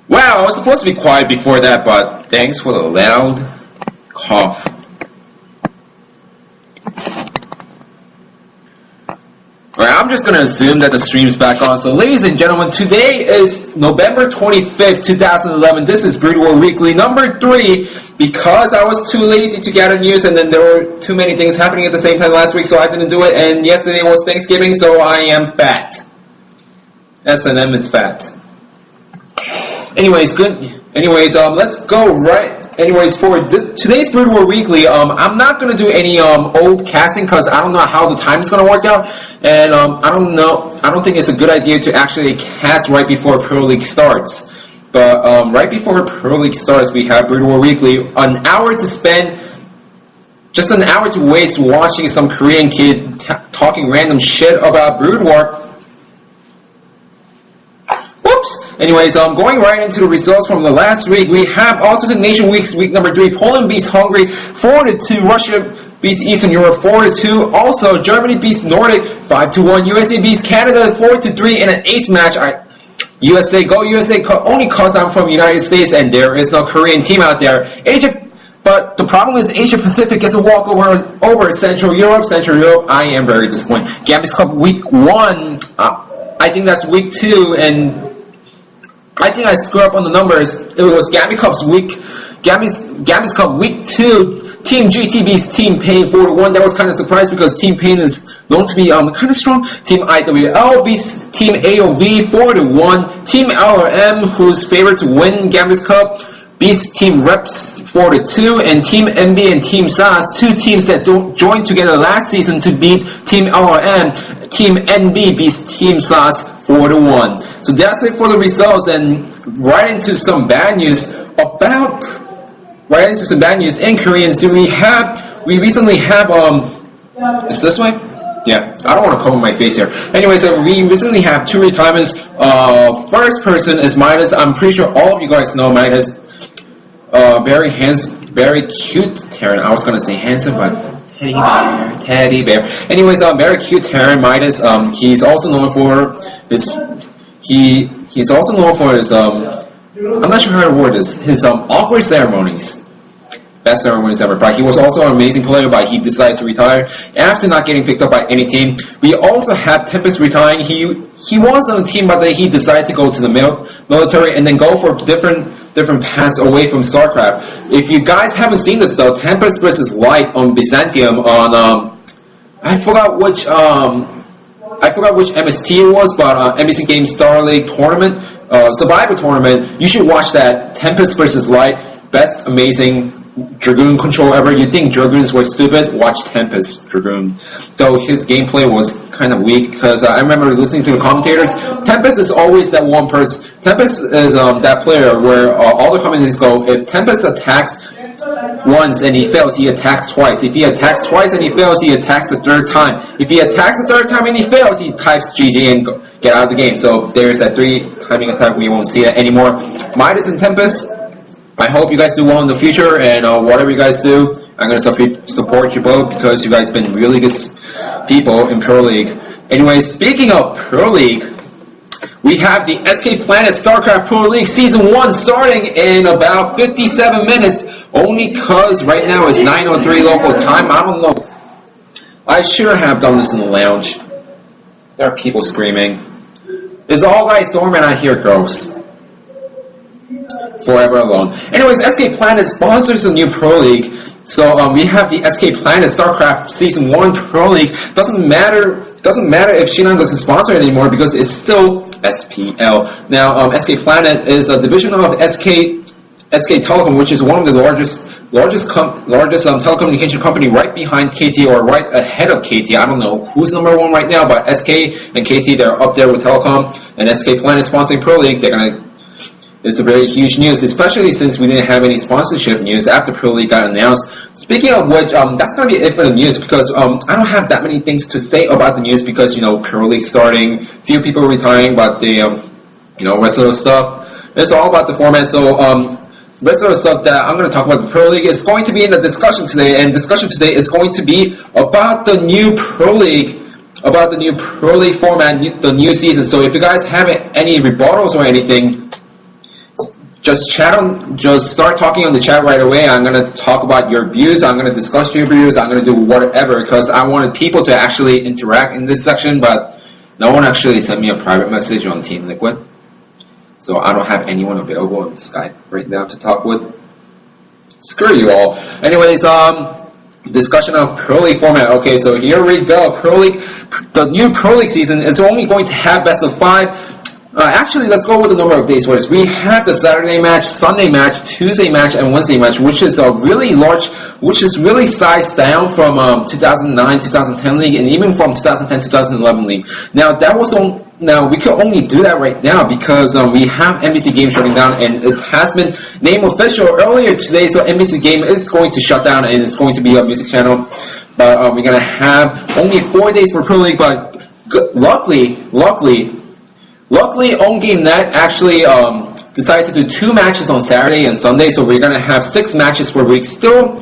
Wow, I was supposed to be quiet before that, but thanks for the loud cough. Alright, I'm just going to assume that the stream's back on. So, ladies and gentlemen, today is November 25th, 2011. This is Brood War Weekly number 3. Because I was too lazy to gather news, and then there were too many things happening at the same time last week, so I didn't do it. And yesterday was Thanksgiving, so I am fat. S&M is fat. Anyways, let's go right. Anyways, for today's Brood War Weekly, I'm not going to do any old casting because I don't know how the time is going to work out, and I don't think it's a good idea to actually cast right before Pro League starts. But right before Pro League starts, we have Brood War Weekly, an hour to spend, just an hour to waste watching some Korean kid talking random shit about Brood War. Anyways, going right into the results from the last week, we have Alternate Nation Weeks, week number 3. Poland beats Hungary 4-2. Russia beats Eastern Europe 4-2. Also, Germany beats Nordic 5-1. USA beats Canada 4-3 in an ace match. USA, go USA, only because I'm from the United States and there is no Korean team out there. But the problem is Asia Pacific gets a walkover over Central Europe. I am very disappointed. Gambits Cup week 1, I think that's week 2, and I think I screwed up on the numbers. It was Gambit Cup week 2. Team GT beats Team Pain 4-1. That was kind of surprised because Team Pain is known to be kind of strong. Team IWL beats Team AOV 4-1. Team LRM, who's favored to win Gambit Cup, beats Team Reps 4-2. And Team NB and Team SAS, two teams that joined together last season to beat Team LRM. Team NB beats Team SAS 4-1. So that's it for the results, and right into some bad news in Koreans. We recently have is this way? Yeah, I don't want to cover my face here. Anyways, we recently have 2 retirements. First person is Midas. I'm pretty sure all of you guys know Midas. Very cute Terran. I was gonna say handsome, but teddy bear. Anyways, very cute Terran Midas. He's also known for his. He's also known for his I'm not sure how to word this. His awkward ceremonies. Best ceremonies ever. But he was also an amazing player, but he decided to retire after not getting picked up by any team. We also have Tempest retiring. He was on a team, but then he decided to go to the military and then go for different paths away from StarCraft. If you guys haven't seen this though, Tempest vs. Light on Byzantium on I forgot which MST it was, but NBC Games Star League tournament, Survivor tournament. You should watch that. Tempest vs. Light, best amazing Dragoon control ever. You think Dragoons were stupid? Watch Tempest Dragoon. Though his gameplay was kind of weak, because I remember listening to the commentators. Tempest is always that one person. Tempest is that player where all the commentators go, if Tempest attacks once and he fails, he attacks twice. If he attacks twice and he fails, he attacks the 3rd time. If he attacks the 3rd time and he fails, he types GG and get out of the game. So there's that 3 timing attack. We won't see that anymore. Midas and Tempest, I hope you guys do well in the future, and whatever you guys do, I'm going to support you both because you guys have been really good people in Pro League. Anyway, speaking of Pro League, we have the SK Planet StarCraft Pro League Season 1 starting in about 57 minutes, only because right now it's 9:03 local time. I don't know. I should have done this in the lounge. There are people screaming. It's all guys dormant out here, girls. Forever alone. Anyways, SK Planet sponsors a new Pro League. So we have the SK Planet StarCraft Season 1 Pro League. Doesn't matter if Shinan doesn't sponsor it anymore because it's still SPL. Now, SK Planet is a division of SK Telecom, which is one of the largest telecommunication company right behind KT or right ahead of KT. I don't know who's number 1 right now, but SK and KT, they're up there with Telecom, and SK Planet sponsoring Pro League. It's a very huge news, especially since we didn't have any sponsorship news after Pro League got announced. Speaking of which, that's going to be it for the news because I don't have that many things to say about the news because, Pro League starting, few people retiring, but the, rest of the stuff, it's all about the format. So, rest of the stuff that I'm going to talk about the Pro League is going to be in the discussion today, and discussion today is going to be about the new Pro League about the new Pro League format, the new season. So if you guys have any rebuttals or anything, just start talking on the chat right away. I'm gonna talk about your views. I'm gonna discuss your views. I'm gonna do whatever because I wanted people to actually interact in this section, but no one actually sent me a private message on Team Liquid, so I don't have anyone available on Skype right now to talk with. Screw you all. Anyways, discussion of Pro League format. Okay, so here we go. Pro League, the new Pro League season is only going to have best of 5. Actually, let's go with the number of days first. We have the Saturday match, Sunday match, Tuesday match, and Wednesday match, which is a really large, which is really sized down from 2009-2010 league, and even from 2010-2011 league. Now that was on. Now we can only do that right now because we have NBC Game shutting down, and it has been named official earlier today. So NBC Game is going to shut down, and it's going to be a music channel. But we're gonna have only 4 days for Pro League. But luckily, OnGameNet actually decided to do 2 matches on Saturday and Sunday, so we're gonna have 6 matches per week. Still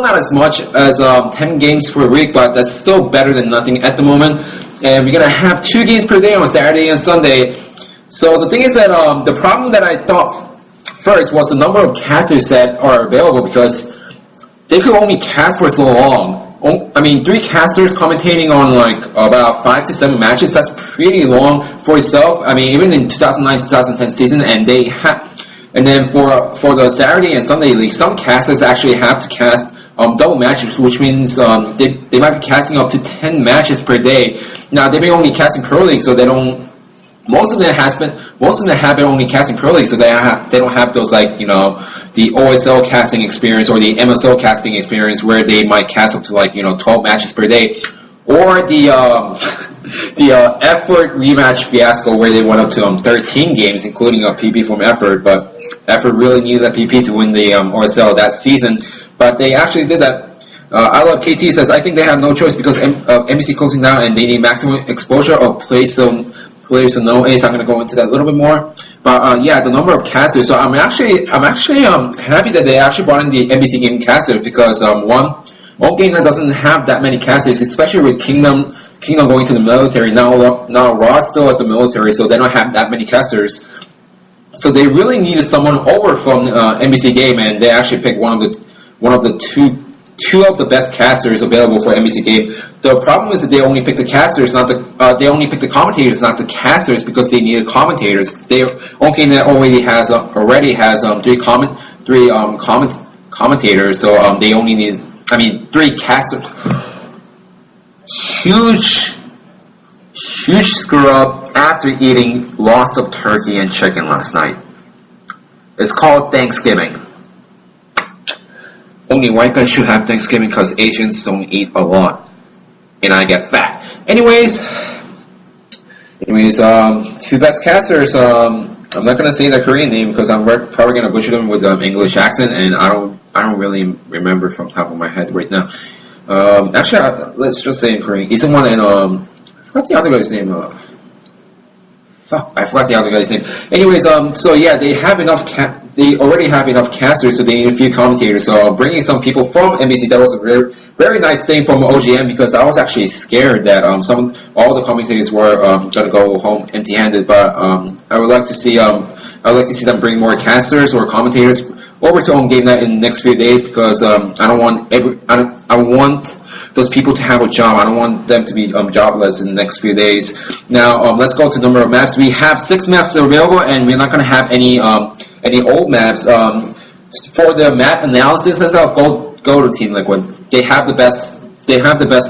not as much as 10 games per week, but that's still better than nothing at the moment. And we're gonna have 2 games per day on Saturday and Sunday. So the thing is that the problem that I thought first was the number of casters that are available because they could only cast for so long. I mean, 3 casters commentating on like about 5 to 7 matches, that's pretty long for itself. I mean, even in 2009-2010 season, and then for the Saturday and Sunday league, some casters actually have to cast double matches, which means they might be casting up to 10 matches per day. Now they've been only casting Pro League, so they don't. Most of them have been only casting Pro League, so they don't have those like the OSL casting experience or the MSL casting experience where they might cast up to like 12 matches per day, or the Effort rematch fiasco where they went up to 13 games, including a PP from Effort, but Effort really needed that PP to win the OSL that season, but they actually did that. I Love KT says, I think they have no choice because NBC closing down and they need maximum exposure of players to no ace. I'm going to go into that a little bit more, but yeah, the number of casters. So I'm actually happy that they actually brought in the NBC Game caster because one game that doesn't have that many casters, especially with Kingdom going to the military now. Raw's still at the military, so they don't have that many casters. So they really needed someone over from NBC Game, and they actually picked one of the two of the best casters available for NBC Game. The problem is that they only picked the casters, they only picked the commentators, not the casters, because they needed commentators. OnGameNet already has 3 commentators, so they only need 3 casters. Huge screw up after eating lots of turkey and chicken last night. It's called Thanksgiving. Only white guys should have Thanksgiving because Asians don't eat a lot, and I get fat. Anyways, 2 best casters. I'm not gonna say the Korean name because I'm probably gonna butcher them with English accent, and I don't really remember from top of my head right now. Actually, let's just say in Korean. He's the one in I forgot the other guy's name. I forgot the other guy's name. Anyways, so yeah, they already have enough casters, so they need a few commentators. So bringing some people from NBC, that was a very, very nice thing from OGN because I was actually scared that all the commentators were gonna go home empty-handed. But I would like to see them bring more casters or commentators over to OnGameNet in the next few days because I want those people to have a job. I don't want them to be jobless in the next few days. Now let's go to the number of maps. We have 6 maps available, and we're not going to have any old maps. For the map analysis and stuff, go to Team Liquid. They have the best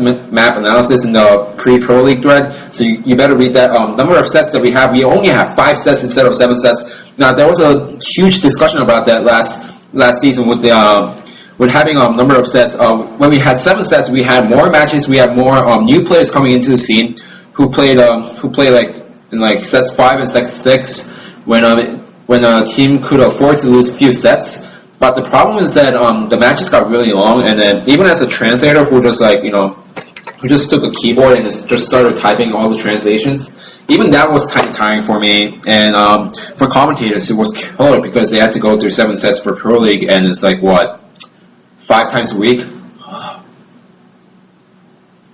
map analysis in the pre-Pro League thread. So you better read that. Number of sets that we have. We only have 5 sets instead of 7 sets. Now there was a huge discussion about that last season with having a number of sets. When we had 7 sets, we had more matches. We had more new players coming into the scene who played like in like sets 5 and sets 6 when a team could afford to lose a few sets. But the problem is that the matches got really long, and then even as a translator who just who just took a keyboard and just started typing all the translations, even that was kind of tiring for me. And for commentators, it was killer because they had to go through 7 sets for Pro League, and it's like, what, 5 times a week?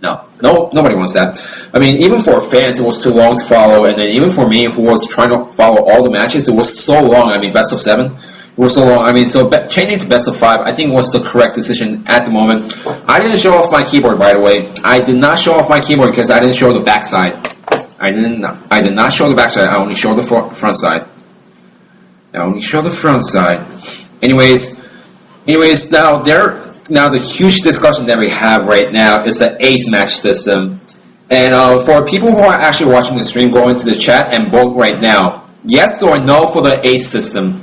No. No, nobody wants that. I mean, even for fans, it was too long to follow, and then even for me, who was trying to follow all the matches, it was so long. I mean, best of 7, it was so long. I mean, so changing to best of 5, I think was the correct decision at the moment. I didn't show off my keyboard, by the way. I did not show off my keyboard because I didn't show the backside. I did not show the backside. I only showed the front side. I only show the front side. Anyways, now the huge discussion that we have right now is the ace match system. And for people who are actually watching the stream, go into the chat and vote right now. Yes or no for the ace system,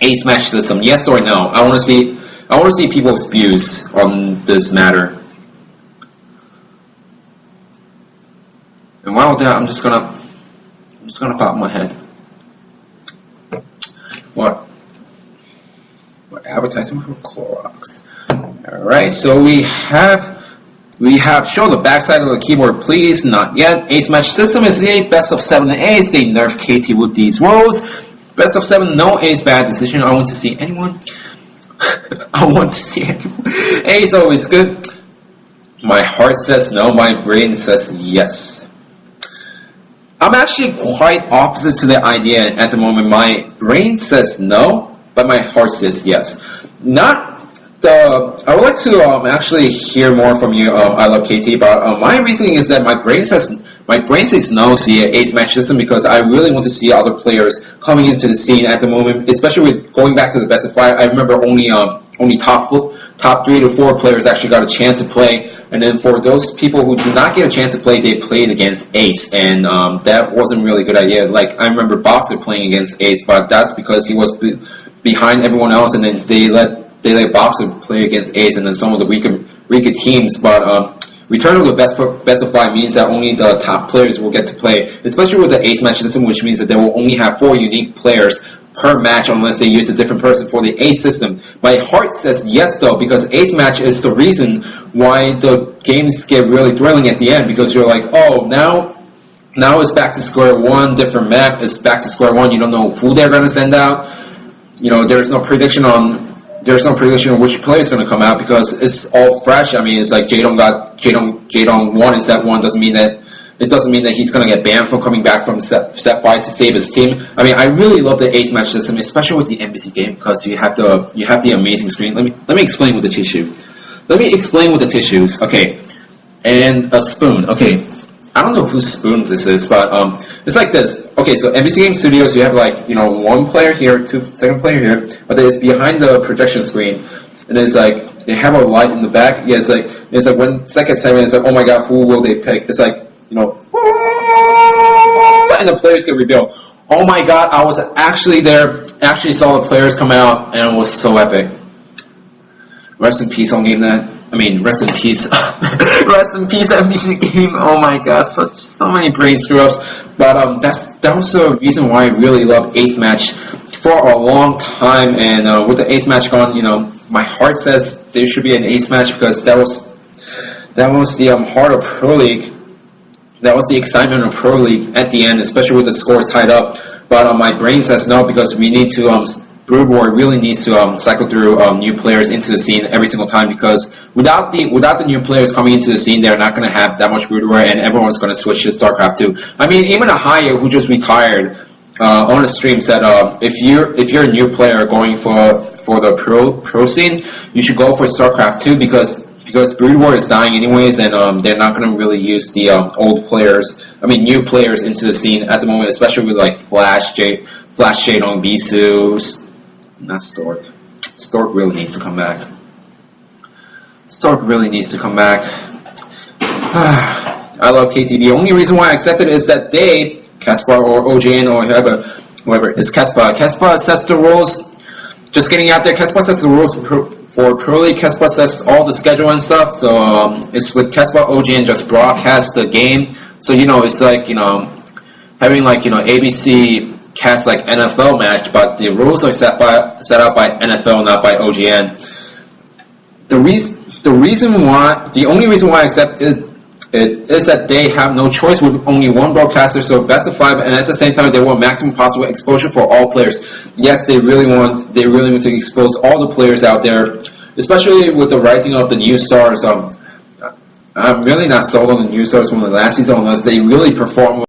ace match system. Yes or no? I want to see people's views on this matter. And while that, I'm just gonna pop my head. What advertisement for Clorox? All right, so we have shown the backside of the keyboard, please. Not yet. Ace match system is the best of 7 ace. They nerfed KT with these roles. Best of 7, no ace, bad decision. I want to see anyone. I want to see anyone. Ace always good. My heart says no. My brain says yes. I'm actually quite opposite to the idea at the moment. My brain says no, but my heart says yes. I would like to actually hear more from you, I Love KT, but my reasoning is that my brain says no to the ace match system because I really want to see other players coming into the scene at the moment, especially with going back to the best of 5. I remember only top 3 to 4 players actually got a chance to play, and then for those people who did not get a chance to play, they played against ace, and that wasn't really a good idea. Like, I remember Boxer playing against ace, but that's because he was behind everyone else, and then they let Boxer play against ace, and then some of the weaker teams. But return of the best of 5 means that only the top players will get to play, especially with the ace match system, which means that they will only have 4 unique players per match unless they use a different person for the ace system. My heart says yes, though, because ace match is the reason why the games get really thrilling at the end, because you're like, oh, now it's back to square one, different map, it's back to square one. You don't know who they're going to send out. You know, there's no prediction on which player is going to come out because it's all fresh. I mean, it's like Jaedong won in step 1 doesn't mean that he's going to get banned from coming back from step 5 to save his team. I mean, I really love the ace match system, especially with the NBC game, because you have the amazing screen. Let me explain with the tissue. Let me explain with the tissues. Okay, and a spoon. Okay, I don't know whose spoon this is, but it's like this. Okay, so NBC Game Studios, you have like, you know, 1 player here, second player here, but it's behind the projection screen, and it's like they have a light in the back. Yeah, it's like when second 7, it's like, oh my god, who will they pick? It's like, you know, and the players get revealed. Oh my god, I was actually there, actually saw the players come out, and it was so epic. Rest in peace on Game Net. I mean, rest in peace. Rest in peace, NBC Game. Oh my god, so many brain screw-ups. But that was the reason why I really love Ace Match for a long time. And with the Ace Match gone, you know, my heart says there should be an Ace Match because that was the heart of Pro League. That was the excitement of Pro League at the end, especially with the scores tied up. But my brain says no because we need to. Brood War really needs to cycle through new players into the scene every single time, because without the new players coming into the scene, they're not going to have that much Brood War, and everyone's going to switch to StarCraft 2. I mean, even Ahaya, who just retired on a stream, said if you're a new player going for the pro scene, you should go for StarCraft 2 because Brood War is dying anyways, and they're not going to really use the new players into the scene at the moment, especially with like Flash Jaedong, Bisu. Not Stork. Stork really needs to come back. I love KT. The only reason why I accepted is that they, Caspar or OJN or whoever is Caspar. Caspar sets the rules. Just getting out there, Caspar sets the rules for Pro League. Caspar sets all the schedule and stuff. So it's with Caspar, OJN just broadcast the game. So you know, it's like, you know, having like, you know, ABC cast like NFL match, but the rules are set out by NFL, not by OGN. The only reason why I accept it is that they have no choice with only one broadcaster, so best of 5, and at the same time they want maximum possible exposure for all players. Yes, they really want to expose all the players out there, especially with the rising of the new stars. I'm really not sold on the new stars from the last season unless they really perform